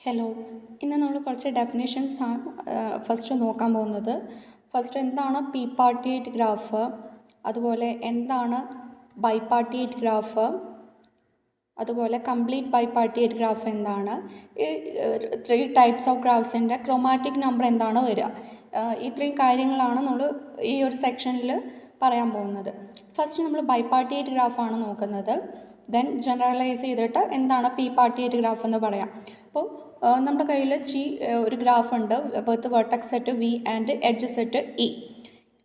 Hello, ഇന്ന് നമ്മൾ കുറച്ച് ഡെഫിനേഷൻസ് ആണ് ഫസ്റ്റ് നോക്കാൻ പോകുന്നത്. ഫസ്റ്റ് എന്താണ് പി പാർട്ടിയേറ്റ് ഗ്രാഫ്, അതുപോലെ എന്താണ് ബൈപാർട്ടിയേറ്റ് ഗ്രാഫ്, അതുപോലെ കംപ്ലീറ്റ് ബൈപാർട്ടിയേറ്റ് ഗ്രാഫ് എന്താണ്, ഈ 3 ടൈപ്സ് ഓഫ് ഗ്രാഫ്സിൻ്റെ ക്രോമാറ്റിക് നമ്പർ എന്താണ് വരിക. ഇത്രയും കാര്യങ്ങളാണ് നമ്മൾ ഈ ഒരു സെക്ഷനിൽ പറയാൻ പോകുന്നത്. ഫസ്റ്റ് നമ്മൾ ബൈപാർട്ടിയേറ്റ് ഗ്രാഫാണ് നോക്കുന്നത്. ദെൻ ജനറലൈസ് ചെയ്തിട്ട് എന്താണ് പി പാർട്ടിയേറ്റ് ഗ്രാഫ് എന്ന് പറയാം. അപ്പോൾ നമ്മുടെ കയ്യിൽ ഒരു ഗ്രാഫ് ഉണ്ട് with vertex set V and edge set E.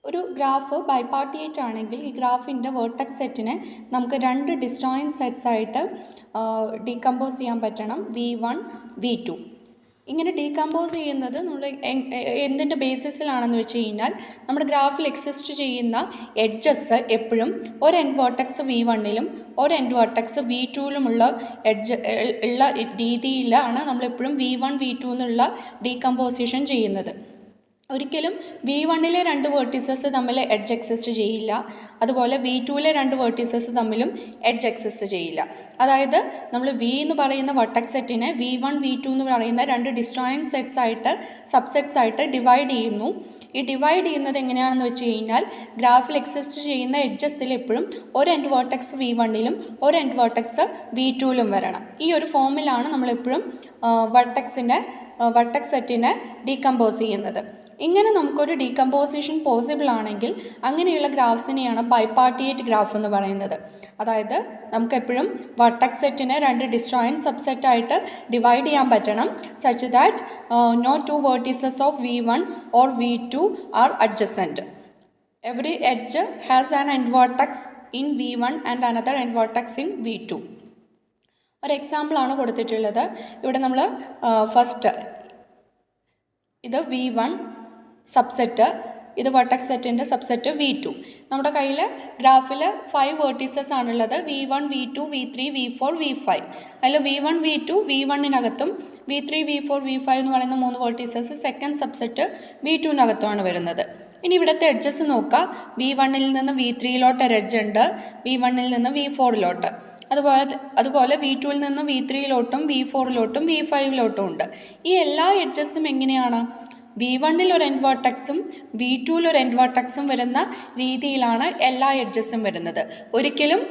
ഒരു ഗ്രാഫ് ബൈപാർട്ടിയേറ്റ് ആണെങ്കിൽ ഈ ഗ്രാഫിൻ്റെ വെർട്ടെക്സ് സെറ്റിനെ നമുക്ക് 2 ഡിസ്റ്റോയിൻറ്റ് സെറ്റ്സ് ആയിട്ട് ഡീകമ്പോസ് ചെയ്യാൻ പറ്റണം, V1 V2. ഇങ്ങനെ ഡീകമ്പോസ് ചെയ്യുന്നത് നമ്മൾ എന്തിൻ്റെ ബേസിസിലാണെന്ന് വെച്ച് കഴിഞ്ഞാൽ നമ്മുടെ ഗ്രാഫിൽ എക്സിസ്റ്റ് ചെയ്യുന്ന എഡ്ജസ് എപ്പോഴും ഒരു എൻഡ് വെർട്ടെക്സ് V1ലും ഒരു എൻഡ് വെർട്ടെക്സ് V2ലുമുള്ള ഉള്ള രീതിയിലാണ് നമ്മളെപ്പോഴും V1 V2 എന്നുള്ള ഡീകമ്പോസിഷൻ ചെയ്യുന്നത്. ഒരിക്കലും V1ലെ 2 വേർട്ടീസസ് തമ്മിൽ എഡ്ജ് എക്സിസ്റ്റ് ചെയ്യില്ല, അതുപോലെ V2ലെ 2 വേർട്ടീസസ് തമ്മിലും എഡ്ജ് എക്സിസ്റ്റ് ചെയ്യില്ല. അതായത് നമ്മൾ V എന്ന് പറയുന്ന വെർട്ടെക്സ് സെറ്റിനെ V1 V2 എന്ന് പറയുന്ന 2 ഡിസ്റ്റോയിൻറ്റ് സെറ്റ്സ് ആയിട്ട് സബ്സെറ്റ്സ് ആയിട്ട് ഡിവൈഡ് ചെയ്യുന്നു. ഈ ഡിവൈഡ് ചെയ്യുന്നത് എങ്ങനെയാണെന്ന് വെച്ച് കഴിഞ്ഞാൽ ഗ്രാഫിൽ എക്സിസ്റ്റ് ചെയ്യുന്ന എഡ്ജസിൽ എപ്പോഴും ഒരു എൻഡ് വെർട്ടെക്സ് V1ലും ഒരു എൻഡ് വെർട്ടെക്സ് V2ലും വരണം. ഈ ഒരു ഫോമിലാണ് നമ്മളെപ്പോഴും വെർട്ടെക്സ് സെറ്റിനെ ഡീകമ്പോസ് ചെയ്യുന്നത്. ഇങ്ങനെ നമുക്കൊരു ഡീകമ്പോസിഷൻ പോസിബിൾ ആണെങ്കിൽ അങ്ങനെയുള്ള ഗ്രാഫ്സിനെയാണ് ബൈപാർട്ടിയേറ്റ് ഗ്രാഫ് എന്ന് പറയുന്നത്. അതായത് നമുക്കെപ്പോഴും വെർട്ടെക്സ് സെറ്റിനെ 2 ഡിസ്റ്റോയിൻറ്റ് സബ്സെറ്റായിട്ട് ഡിവൈഡ് ചെയ്യാൻ പറ്റണം, such that no 2 vertices of V1 or V2 are adjacent. Every edge has an end vertex in V1 and another end vertex in V2. ഒരു എക്സാമ്പിളാണ് കൊടുത്തിട്ടുള്ളത്. ഇവിടെ നമ്മൾ ഫസ്റ്റ് ഇത് V1 സബ്സെറ്റ്, ഇത് വെർട്ടെക്സ് സെറ്റിൻ്റെ സബ്സെറ്റ് V2. നമ്മുടെ കയ്യിൽ ഗ്രാഫിൽ 5 വേർട്ടീസസ് ആണുള്ളത്, V1 V2 V3 V4 V5. അതിൽ V1 V2 V1-നകത്തും V3 V4 V5 എന്ന് പറയുന്ന 3 വേർട്ടീസസ് സെക്കൻഡ് സബ്സെറ്റ് V2-നകത്തുമാണ് വരുന്നത്. ഇനി ഇവിടുത്തെ എഡ്ജസ് നോക്കാം. V1-ൽ നിന്ന് V3-ലോട്ട് ഒരു എഡ്ജ് ഉണ്ട്, V1-ൽ നിന്ന് V4-ലോട്ട്. അതുപോലെ V2-ൽ നിന്ന് V3-ലോട്ടും V4-ലോട്ടും V5-ലോട്ടും ഉണ്ട്. ഈ എല്ലാ എഡ്ജസും എങ്ങനെയാണ് V1-ൽ ഒരു എൻഡ് വെർട്ടെക്സും V2-ൽ ഒരു എൻഡ് വെർട്ടെക്സും വരുന്ന രീതിയിലാണ് എല്ലാ എഡ്ജസും വരുന്നത്. ഒരിക്കലും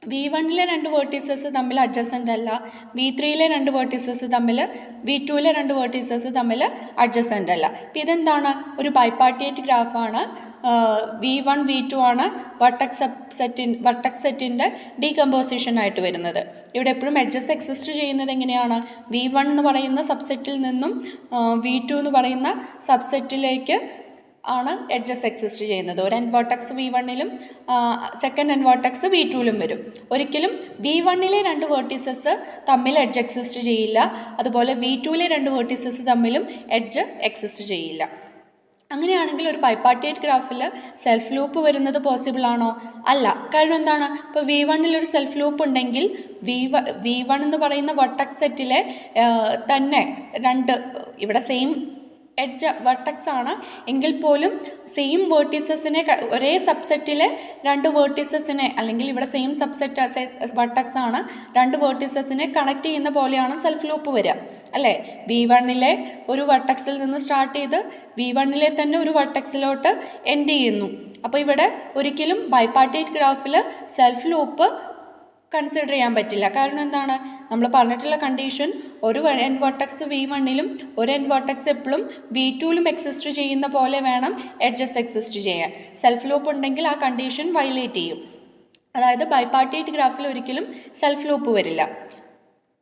V1-ലെ 2 വേർട്ടീസസ് തമ്മിൽ അഡ്ജസൻ്റ് അല്ല, V3-ലെ 2 വേർട്ടീസസ് തമ്മിൽ V2-ലെ 2 വേർട്ടീസസ് തമ്മിൽ അഡ്ജസൻ്റ് അല്ല. അപ്പോൾ ഇതെന്താണ്, ഒരു ബൈപാർട്ടിയേറ്റ് ഗ്രാഫാണ്. V1 V2 ആണ് വെർട്ടെക്സ് സെറ്റിൻ്റെ ഡീകമ്പോസിഷനായിട്ട് വരുന്നത്. ഇവിടെ എപ്പോഴും എഡ്ജസ് എക്സിസ്റ്റ് ചെയ്യുന്നത് എങ്ങനെയാണ്, V1 എന്ന് പറയുന്ന സബ്സെറ്റിൽ നിന്നും V2 എന്ന് പറയുന്ന സബ്സെറ്റിലേക്ക് ആണ് എഡ്ജസ് എക്സിസ്റ്റ് ചെയ്യുന്നത്. ഒരു എൻഡ് വെർട്ടെക്സ് V1-ലും സെക്കൻഡ് എൻഡ് വെർട്ടെക്സ് V2-ലും വരും. ഒരിക്കലും V1-ലെ 2 വേർട്ടീസസ് തമ്മിൽ എഡ്ജ് എക്സിസ്റ്റ് ചെയ്യില്ല, അതുപോലെ V2-ലെ 2 വേർട്ടീസസ് തമ്മിലും എഡ്ജ് എക്സിസ്റ്റ് ചെയ്യില്ല. അങ്ങനെയാണെങ്കിൽ ഒരു ബൈപാർട്ടിയേറ്റ് ഗ്രാഫിൽ സെൽഫ് ലൂപ്പ് വരുന്നത് പോസിബിൾ ആണോ? അല്ല. കാരണം എന്താണ്, ഇപ്പോൾ V1-ൽ ഒരു സെൽഫ് ലൂപ്പ് ഉണ്ടെങ്കിൽ V1 എന്ന് പറയുന്ന വെർട്ടെക്സ് സെറ്റിലെ തന്നെ 2 ഇവിടെ സെയിം എഡ്ജ് വെർട്ടെക്സ് ആണ് എങ്കിൽ പോലും സെയിം വേർട്ടീസസിനെ ഒരേ സബ്സെറ്റിലെ 2 വേർട്ടീസസിനെ, അല്ലെങ്കിൽ ഇവിടെ സെയിം സബ്സെറ്റ് വെർട്ടെക്സ് ആണ്, 2 വേർട്ടീസസിനെ കണക്ട് ചെയ്യുന്ന പോലെയാണ് സെൽഫ് ലൂപ്പ് വരിക, അല്ലേ? V1-ലെ ഒരു വെർട്ടെക്സിൽ നിന്ന് സ്റ്റാർട്ട് ചെയ്ത് V1-ലെ തന്നെ ഒരു വെർട്ടെക്സിലോട്ട് എൻഡ് ചെയ്യുന്നു. അപ്പോൾ ഇവിടെ ഒരിക്കലും ബൈപാർട്ടിയേറ്റ് ഗ്രാഫിൽ സെൽഫ് ലൂപ്പ് കൺസിഡർ ചെയ്യാൻ പറ്റില്ല. കാരണം എന്താണ്, നമ്മൾ പറഞ്ഞിട്ടുള്ള കണ്ടീഷൻ ഒരു എൻഡ് വെർട്ടെക്സ് V1-ലും ഒരു എൻഡ് വെർട്ടെക്സ് എപ്പോഴും V2-ലും എക്സിസ്റ്റ് ചെയ്യുന്ന പോലെ വേണം എഡ്ജസ് എക്സിസ്റ്റ് ചെയ്യാൻ. സെൽഫ് ലൂപ്പ് ഉണ്ടെങ്കിൽ ആ കണ്ടീഷൻ വയലേറ്റ് ചെയ്യും. അതായത് ബൈപാർട്ടിയേറ്റ് ഗ്രാഫിൽ ഒരിക്കലും സെൽഫ് ലൂപ്പ് വരില്ല.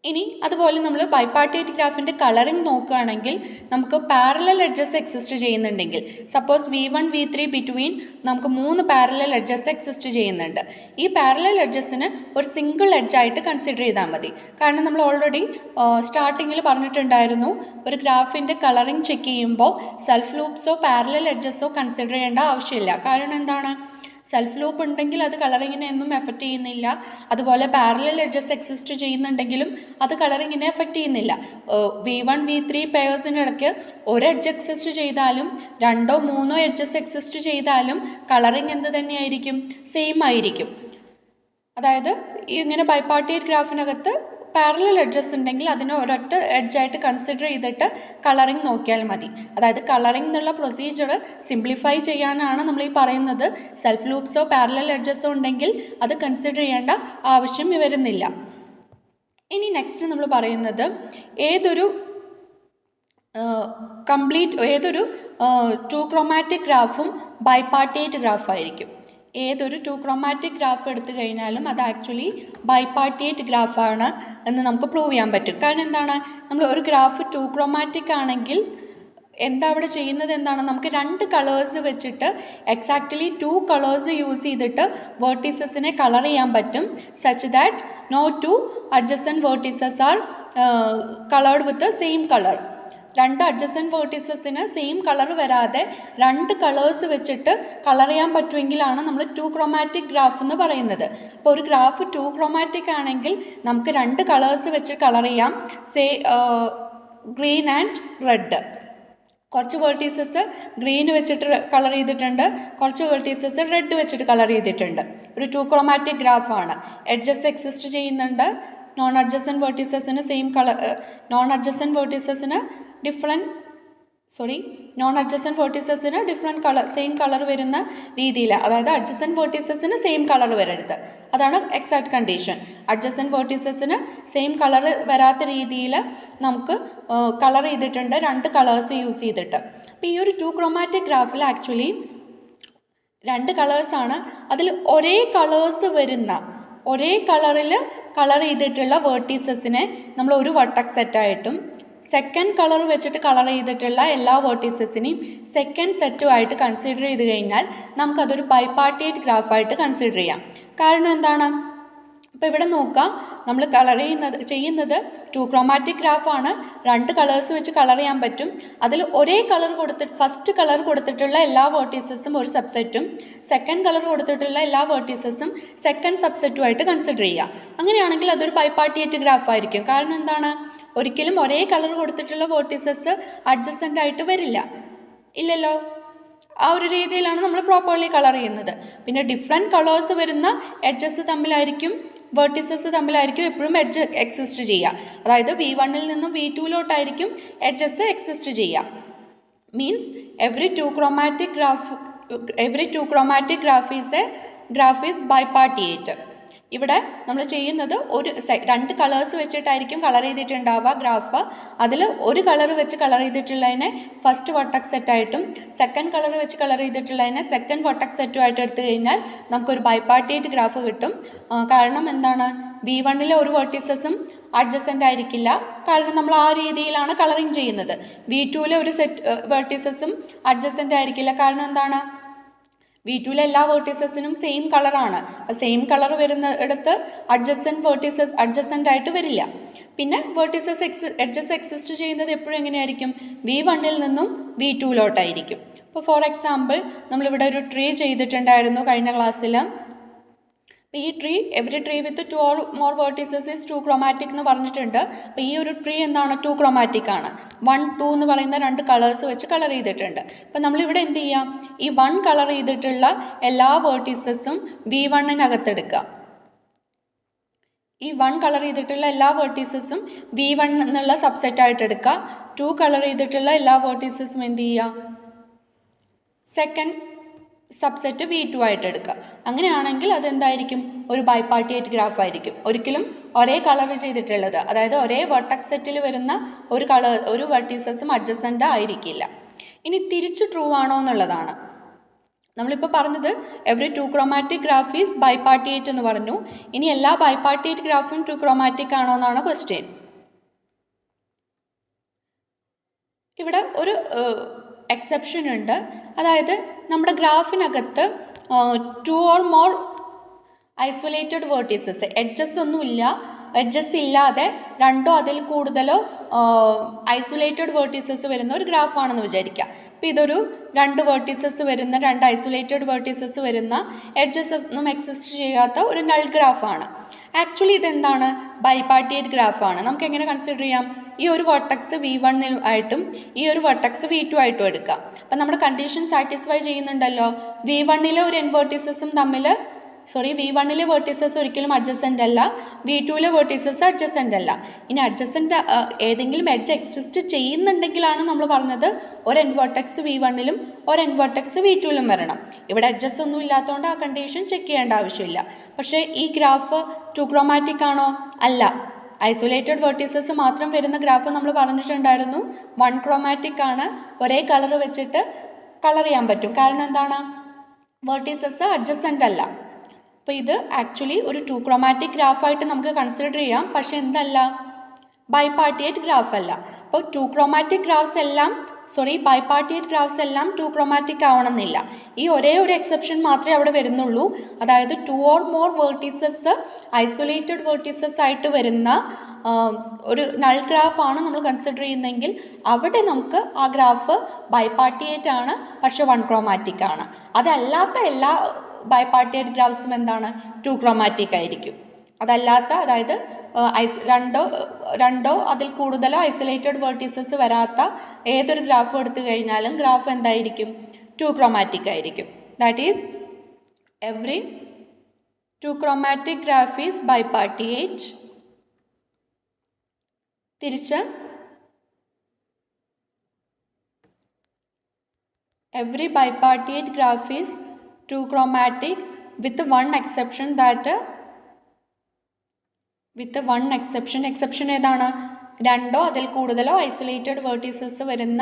ഇനി അതുപോലെ നമ്മൾ ബൈപാർട്ടിയേറ്റ് ഗ്രാഫിൻ്റെ കളറിംഗ് നോക്കുകയാണെങ്കിൽ നമുക്ക് പാരലൽ എഡ്ജസ് എക്സിസ്റ്റ് ചെയ്യുന്നുണ്ടെങ്കിൽ, സപ്പോസ് V1 V3 ബിറ്റ്വീൻ നമുക്ക് 3 പാരലൽ എഡ്ജസ് എക്സിസ്റ്റ് ചെയ്യുന്നുണ്ട്. ഈ പാരലൽ എഡ്ജസിന് ഒരു സിംഗിൾ എഡ്ജായിട്ട് കൺസിഡർ ചെയ്താൽ മതി. കാരണം നമ്മൾ ഓൾറെഡി സ്റ്റാർട്ടിങ്ങിൽ പറഞ്ഞിട്ടുണ്ടായിരുന്നു, ഒരു ഗ്രാഫിൻ്റെ കളറിംഗ് ചെക്ക് ചെയ്യുമ്പോൾ സെൽഫ് ലൂപ്സോ പാരലൽ എഡ്ജസോ കൺസിഡർ ചെയ്യേണ്ട ആവശ്യമില്ല. കാരണം എന്താണ്, സെൽഫ് ലൂപ്പ് ഉണ്ടെങ്കിൽ അത് കളറിങ്ങിനെ ഒന്നും എഫക്റ്റ് ചെയ്യുന്നില്ല, അതുപോലെ പാരലൽ എഡ്ജസ് എക്സിസ്റ്റ് ചെയ്യുന്നുണ്ടെങ്കിലും അത് കളറിങ്ങിനെ എഫക്റ്റ് ചെയ്യുന്നില്ല. V1 V3 പെയേഴ്സിനിടയ്ക്ക് ഒരു എഡ്ജ് എക്സിസ്റ്റ് ചെയ്താലും 2 or 3 എഡ്ജസ് എക്സിസ്റ്റ് ചെയ്താലും കളറിങ് എന്ത് തന്നെയായിരിക്കും, സെയിം ആയിരിക്കും. അതായത് ഇങ്ങനെ ബൈപാർട്ടിയേറ്റ് ഗ്രാഫിനകത്ത് പാരലൽ എഡ്ജസ് ഉണ്ടെങ്കിൽ അതിനെ ഒരൊറ്റ എഡ്ജായിട്ട് കൺസിഡർ ചെയ്തിട്ട് കളറിങ് നോക്കിയാൽ മതി. അതായത് കളറിങ് എന്നുള്ള പ്രൊസീജിയർ സിംപ്ലിഫൈ ചെയ്യാനാണ് നമ്മൾ ഈ പറയുന്നത്. സെൽഫ് ലൂപ്സോ പാരലൽ എഡ്ജസോ ഉണ്ടെങ്കിൽ അത് കൺസിഡർ ചെയ്യേണ്ട ആവശ്യം വരുന്നില്ല. ഇനി നെക്സ്റ്റ് നമ്മൾ പറയുന്നത് ഏതൊരു ടു ക്രോമാറ്റിക് ഗ്രാഫും ബൈപാർട്ടിയേറ്റ് ഗ്രാഫായിരിക്കും. ഏതൊരു ടു ക്രോമാറ്റിക് ഗ്രാഫ് എടുത്തു കഴിഞ്ഞാലും അത് ആക്ച്വലി ബൈപാർട്ടിയേറ്റ് ഗ്രാഫാണ് എന്ന് നമുക്ക് പ്രൂവ് ചെയ്യാൻ പറ്റും. കാരണം എന്താണ്, നമ്മൾ ഒരു ഗ്രാഫ് ടു ക്രോമാറ്റിക് ആണെങ്കിൽ എന്താ അവിടെ ചെയ്യുന്നത് എന്താണ്, നമുക്ക് രണ്ട് കളേഴ്സ് വെച്ചിട്ട് എക്സാക്ട്ലി 2 കളേഴ്സ് യൂസ് ചെയ്തിട്ട് വേർട്ടീസസിനെ കളർ ചെയ്യാൻ പറ്റും. Such that no 2 adjacent vertices are coloured with same colour. രണ്ട് അഡ്ജസൻറ്റ് വേർട്ടീസസിന് സെയിം കളർ വരാതെ രണ്ട് കളേഴ്സ് വെച്ചിട്ട് കളർ ചെയ്യാൻ പറ്റുമെങ്കിലാണ് നമ്മൾ ടു ക്രോമാറ്റിക് ഗ്രാഫ് എന്ന് പറയുന്നത്. അപ്പോൾ ഒരു ഗ്രാഫ് ടു ക്രോമാറ്റിക് ആണെങ്കിൽ നമുക്ക് രണ്ട് കളേഴ്സ് വെച്ച് കളർ ചെയ്യാം. Green and red. കുറച്ച് വേർട്ടീസസ് ഗ്രീൻ വെച്ചിട്ട് കളർ ചെയ്തിട്ടുണ്ട്, കുറച്ച് വേർട്ടീസസ് റെഡ് വെച്ചിട്ട് കളർ ചെയ്തിട്ടുണ്ട്. ഒരു ടു ക്രോമാറ്റിക് ഗ്രാഫാണ്. എഡ്ജസ് എക്സിസ്റ്റ് ചെയ്യുന്നുണ്ട്. നോൺ അഡ്ജസൻറ്റ് വേർട്ടീസസിന് ഡിഫറെൻറ്റ് കളർ സെയിം കളർ വരുന്ന രീതിയിൽ, അതായത് അഡ്ജസൻറ്റ് വേർട്ടീസസിന് സെയിം കളർ വരരുത്. അതാണ് എക്സാക്ട് കണ്ടീഷൻ. അഡ്ജസൻറ്റ് വേർട്ടീസസിന് സെയിം കളർ വരാത്ത രീതിയിൽ നമുക്ക് കളർ ചെയ്തിട്ടുണ്ട്, രണ്ട് കളേഴ്സ് യൂസ് ചെയ്തിട്ട്. അപ്പോൾ ഈ ഒരു ടു ക്രോമാറ്റിക് ഗ്രാഫിൽ ആക്ച്വലി രണ്ട് കളേഴ്സാണ്. അതിൽ ഒരേ കളറിൽ കളർ ചെയ്തിട്ടുള്ള വേർട്ടീസസിനെ നമ്മൾ ഒരു വെർട്ടെക്സ് സെറ്റായിട്ടും സെക്കൻഡ് കളർ വെച്ചിട്ട് കളർ ചെയ്തിട്ടുള്ള എല്ലാ വേർട്ടീസസിനെയും സെക്കൻഡ് സെറ്റുമായിട്ട് കൺസിഡർ ചെയ്ത് കഴിഞ്ഞാൽ നമുക്കതൊരു ബൈപാർട്ടിയേറ്റ് ഗ്രാഫായിട്ട് കൺസിഡർ ചെയ്യാം. കാരണം എന്താണ്, ഇപ്പോൾ ഇവിടെ നോക്കാം, നമ്മൾ ചെയ്യുന്നത് ടു ക്രോമാറ്റിക് ഗ്രാഫാണ്. രണ്ട് കളേഴ്സ് വെച്ച് കളർ ചെയ്യാൻ പറ്റും. അതിൽ ഒരേ കളർ ഫസ്റ്റ് കളർ കൊടുത്തിട്ടുള്ള എല്ലാ വേർട്ടീസസും ഒരു സബ്സെറ്റും സെക്കൻഡ് കളർ കൊടുത്തിട്ടുള്ള എല്ലാ വേർട്ടീസസും സെക്കൻഡ് സബ്സെറ്റുമായിട്ട് കൺസിഡർ ചെയ്യുക. അങ്ങനെയാണെങ്കിൽ അതൊരു ബൈപാർട്ടിയേറ്റ് ഗ്രാഫായിരിക്കും. കാരണം എന്താണ്, ഒരിക്കലും ഒരേ കളർ കൊടുത്തിട്ടുള്ള വേർട്ടീസസ് അഡ്ജസൻ്റ് ആയിട്ട് വരില്ല, ഇല്ലല്ലോ. ആ ഒരു രീതിയിലാണ് നമ്മൾ പ്രോപ്പർലി കളർ ചെയ്യുന്നത്. പിന്നെ ഡിഫറെൻറ്റ് കളേഴ്സ് വരുന്ന വേർട്ടീസസ് തമ്മിലായിരിക്കും എപ്പോഴും എഡ്ജ് എക്സിസ്റ്റ് ചെയ്യുക. അതായത് V1 നിന്നും V2 എഡ്ജസ് എക്സിസ്റ്റ് ചെയ്യുക. Means every two chromatic graph is bipartite. ഇവിടെ നമ്മൾ ചെയ്യുന്നത് രണ്ട് കളേഴ്സ് വെച്ചിട്ടായിരിക്കും കളർ ചെയ്തിട്ടുണ്ടാവുക ഗ്രാഫ്. അതിൽ ഒരു കളർ വെച്ച് കളർ ചെയ്തിട്ടുള്ളതിനെ ഫസ്റ്റ് വെർട്ടെക്സ് സെറ്റായിട്ടും സെക്കൻഡ് കളർ വെച്ച് കളർ ചെയ്തിട്ടുള്ളതിനെ സെക്കൻഡ് വെർട്ടെക്സ് സെറ്റുമായിട്ട് എടുത്തു കഴിഞ്ഞാൽ നമുക്കൊരു ബൈപാർട്ടിയേറ്റ് ഗ്രാഫ് കിട്ടും. കാരണം എന്താണ്, V1 ഒരു വെർട്ടീസസും അഡ്ജസൻ്റ് ആയിരിക്കില്ല, കാരണം നമ്മൾ ആ രീതിയിലാണ് കളറിങ് ചെയ്യുന്നത്. V2 ഒരു വെർട്ടീസസും അഡ്ജസൻ്റ് ആയിരിക്കില്ല, കാരണം എന്താണ്, V2 എല്ലാ വേർട്ടീസസിനും സെയിം കളറാണ്. സെയിം കളർ വരുന്നിടത്ത് അഡ്ജസൻ്റ് ആയിട്ട് വരില്ല. പിന്നെ എഡ്ജസ് എക്സിസ്റ്റ് ചെയ്യുന്നത് എപ്പോഴും എങ്ങനെയായിരിക്കും, V1 നിന്നും V2 ഇപ്പോൾ ഫോർ എക്സാമ്പിൾ നമ്മളിവിടെ ഒരു ട്രീ ചെയ്തിട്ടുണ്ടായിരുന്നു കഴിഞ്ഞ ക്ലാസ്സിൽ. അപ്പോൾ ഈ every tree with 2 or more vertices is two chromatic എന്ന് പറഞ്ഞിട്ടുണ്ട്. അപ്പോൾ ഈ ഒരു ട്രീ എന്താണ്, ടു ക്രോമാറ്റിക് ആണ്. 1, 2 എന്ന് പറയുന്ന രണ്ട് കളേഴ്സ് വെച്ച് കളർ ചെയ്തിട്ടുണ്ട്. അപ്പോൾ നമ്മളിവിടെ എന്ത് ചെയ്യാം, ഈ 1 കളർ ചെയ്തിട്ടുള്ള എല്ലാ വേർട്ടീസസും V1 ഈ 1 കളർ ചെയ്തിട്ടുള്ള എല്ലാ വേർട്ടീസസും V1 എന്നുള്ള സബ്സെറ്റായിട്ട് എടുക്കുക. 2 കളർ ചെയ്തിട്ടുള്ള എല്ലാ വേർട്ടീസസും എന്ത് ചെയ്യുക, സെക്കൻഡ് സബ്സെറ്റ് V2 ആയിട്ട് എടുക്കുക. അങ്ങനെയാണെങ്കിൽ അതെന്തായിരിക്കും, ഒരു ബൈപാർട്ടിയേറ്റ് ഗ്രാഫ് ആയിരിക്കും. ഒരിക്കലും ഒരേ കളർ ചെയ്തിട്ടുള്ളത്, അതായത് ഒരേ വെർട്ടെക്സ് സെറ്റിൽ വരുന്ന ഒരു വെർട്ടീസസും അഡ്ജസൻ്റ് ആയിരിക്കില്ല. ഇനി തിരിച്ച് ട്രൂ ആണോ എന്നുള്ളതാണ് നമ്മളിപ്പോൾ പറഞ്ഞത്. Every two chromatic graph is bipartite എന്ന് പറഞ്ഞു. ഇനി എല്ലാ ബൈപാർട്ടിയേറ്റ് ഗ്രാഫും ടു ക്രോമാറ്റിക് ആണോ എന്നാണ് ക്വസ്റ്റ്യൻ. ഇവിടെ ഒരു എക്സെപ്ഷൻ ഉണ്ട്. അതായത് നമ്മുടെ ഗ്രാഫിനകത്ത് 2 or more isolated vertices, edges ഇല്ലാതെ രണ്ടോ അതിൽ കൂടുതലോ ഐസൊലേറ്റഡ് വേർട്ടീസസ് വരുന്ന ഒരു ഗ്രാഫാണെന്ന് വിചാരിക്കുക. അപ്പോൾ ഇതൊരു രണ്ട് ഐസൊലേറ്റഡ് വേർട്ടീസസ് വരുന്ന എഡ്ജസ് ഒന്നും എക്സിസ്റ്റ് ചെയ്യാത്ത ഒരു നൾ ഗ്രാഫാണ്. ആക്ച്വലി ഇതെന്താണ്, ബൈപാർട്ടിയേറ്റ് ഗ്രാഫാണ്. നമുക്ക് എങ്ങനെ കൺസിഡർ ചെയ്യാം, ഈ ഒരു വെർട്ടെക്സ് V1 ആയിട്ടും ഈ ഒരു വെർട്ടെക്സ് V2 ആയിട്ടും എടുക്കാം. അപ്പം നമ്മുടെ കണ്ടീഷൻ സാറ്റിസ്ഫൈ ചെയ്യുന്നുണ്ടല്ലോ. V1 ഒരു n വെർട്ടീസസും തമ്മിൽ V1 വേർട്ടീസസ് ഒരിക്കലും അഡ്ജസൻ്റ് അല്ല, V2 വേർട്ടീസസ് അഡ്ജസൻ്റ് അല്ല. ഇനി അഡ്ജസൻ്റ് ഏതെങ്കിലും എഡ്ജ് എക്സിസ്റ്റ് ചെയ്യുന്നുണ്ടെങ്കിലാണ് നമ്മൾ പറഞ്ഞത് ഒരു എൻഡ് വെർട്ടെക്സ് V1 ഒരു എൻഡ് വെർട്ടെക്സ് V2 വരണം. ഇവിടെ അഡ്ജസ്റ്റ് ഒന്നും ഇല്ലാത്തതുകൊണ്ട് ആ കണ്ടീഷൻ ചെക്ക് ചെയ്യേണ്ട ആവശ്യമില്ല. പക്ഷേ ഈ ഗ്രാഫ് ടു ക്രോമാറ്റിക് ആണോ? അല്ല. ഐസൊലേറ്റഡ് വെർട്ടീസസ് മാത്രം വരുന്ന ഗ്രാഫ് നമ്മൾ പറഞ്ഞിട്ടുണ്ടായിരുന്നു. വൺ ക്രോമാറ്റിക് ആണ്, ഒരേ കളർ വെച്ചിട്ട് കളർ ചെയ്യാൻ പറ്റും. കാരണം എന്താണ്? വെർട്ടീസസ് അഡ്ജസൻ്റ് അല്ല. അപ്പോൾ ഇത് ആക്ച്വലി ഒരു ടു ക്രോമാറ്റിക് ഗ്രാഫായിട്ട് നമുക്ക് കൺസിഡർ ചെയ്യാം. പക്ഷെ എന്തല്ല? ബൈപാർട്ടിയേറ്റ് ഗ്രാഫ് അല്ല. അപ്പോൾ ടു ക്രോമാറ്റിക് ഗ്രാഫ്സ് എല്ലാം ബൈപാർട്ടിയേറ്റ് ഗ്രാഫ്സ് എല്ലാം ടു ക്രോമാറ്റിക് ആവണമെന്നില്ല. ഈ ഒരേ ഒരു എക്സെപ്ഷൻ മാത്രമേ അവിടെ വരുന്നുള്ളൂ. അതായത് two or more vertices isolated vertices ആയിട്ട് വരുന്ന ഒരു നൾ ഗ്രാഫാണ് നമ്മൾ കൺസിഡർ ചെയ്യുന്നതെങ്കിൽ അവിടെ നമുക്ക് ആ ഗ്രാഫ് ബൈപാർട്ടിയേറ്റ് ആണ്, പക്ഷെ വൺ ക്രോമാറ്റിക് ആണ്. അതല്ലാത്ത എല്ലാ ബൈപാർട്ടിയേറ്റ് ഗ്രാഫ്സും എന്താണ്? ടു ക്രോമാറ്റിക് ആയിരിക്കും. അതല്ലാത്ത, അതായത് രണ്ടോ അതിൽ കൂടുതലോ ഐസൊലേറ്റഡ് വേർട്ടീസസ് വരാത്ത ഏതൊരു ഗ്രാഫ് എടുത്തു കഴിഞ്ഞാലും ഗ്രാഫ് എന്തായിരിക്കും? ടു ക്രോമാറ്റിക് ആയിരിക്കും. That is every two chromatic graph is bipartite. തിരിച്ച് every bipartite graph is two chromatic with one exception exception ഏതാണ്? രണ്ടോ അതിൽ കൂടുതലോ ഐസൊലേറ്റഡ് വേർട്ടീസസ് വരുന്ന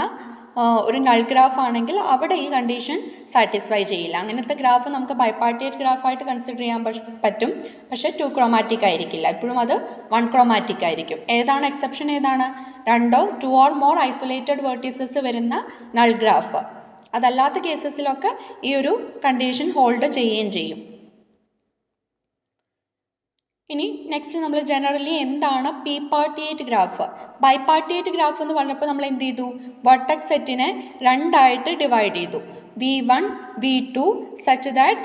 ഒരു നൾ ഗ്രാഫ് ആണെങ്കിൽ അവിടെ ഈ കണ്ടീഷൻ സാറ്റിസ്ഫൈ ചെയ്യില്ല. അങ്ങനത്തെ ഗ്രാഫ് നമുക്ക് ബൈപാർട്ടിയേറ്റ് ഗ്രാഫായിട്ട് കൺസിഡർ ചെയ്യാൻ പറ്റും, പക്ഷേ ടു ക്രോമാറ്റിക് ആയിരിക്കില്ല. എപ്പോഴും അത് വൺ ക്രോമാറ്റിക് ആയിരിക്കും. ഏതാണ് എക്സെപ്ഷൻ? ഏതാണ്? രണ്ടോ two or more isolated vertices വരുന്ന നൾ ഗ്രാഫ്. അതല്ലാത്ത കേസസിലൊക്കെ ഈ ഒരു കണ്ടീഷൻ ഹോൾഡ് ചെയ്യുകയും ചെയ്യും. ഇനി നെക്സ്റ്റ് നമ്മൾ ജനറലി എന്താണ് P partite graph? Bipartite graph എന്ന് പറഞ്ഞപ്പോൾ നമ്മൾ എന്ത് ചെയ്തു? വെർട്ടെക്സ് സെറ്റിനെ രണ്ടായിട്ട് ഡിവൈഡ് ചെയ്തു. V1, V2 such that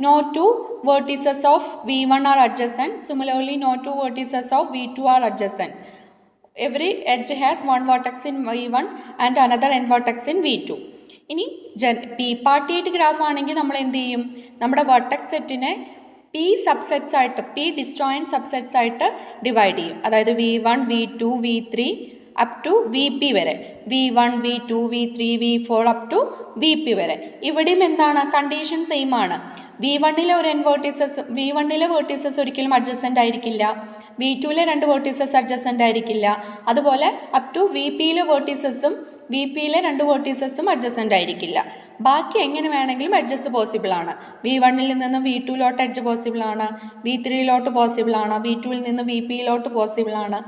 no two vertices of V1 are adjacent. Similarly, no two vertices of V2 are adjacent. Every edge has one vertex in V1 and another end vertex in V2. ഇനി P partite graph ആണെങ്കിൽ നമ്മൾ എന്ത് ചെയ്യും? നമ്മുടെ vertex സെറ്റിനെ P subsets ആയിട്ട്, P disjoint subsets ആയിട്ട് divide ചെയ്യും. അതായത് V1, V2, V3 up to VP വരെ, V1, V2, V3, V4 up to VP വരെ. ഇവിടെയും എന്താണ്? കണ്ടീഷൻ സെയിം ആണ്. V1 ഒരു V1 വേർട്ടീസസ് ഒരിക്കലും അഡ്ജസൻ്റ് ആയിരിക്കില്ല. V2 രണ്ട് വേർട്ടീസസ് അഡ്ജസൻ്റ് ആയിരിക്കില്ല. അതുപോലെ അപ് ടു VP വേർട്ടീസസും VP രണ്ട് വേർട്ടീസസും അഡ്ജസൻ്റ് ആയിരിക്കില്ല. ബാക്കി എങ്ങനെ വേണമെങ്കിലും അഡ്ജസ്റ്റ് പോസിബിൾ ആണ്. V1 നിന്ന് V2 എഡ്ജ് പോസിബിൾ ആണ്, V3 പോസിബിൾ ആണ്, V2 നിന്ന് VP പോസിബിൾ ആണ്.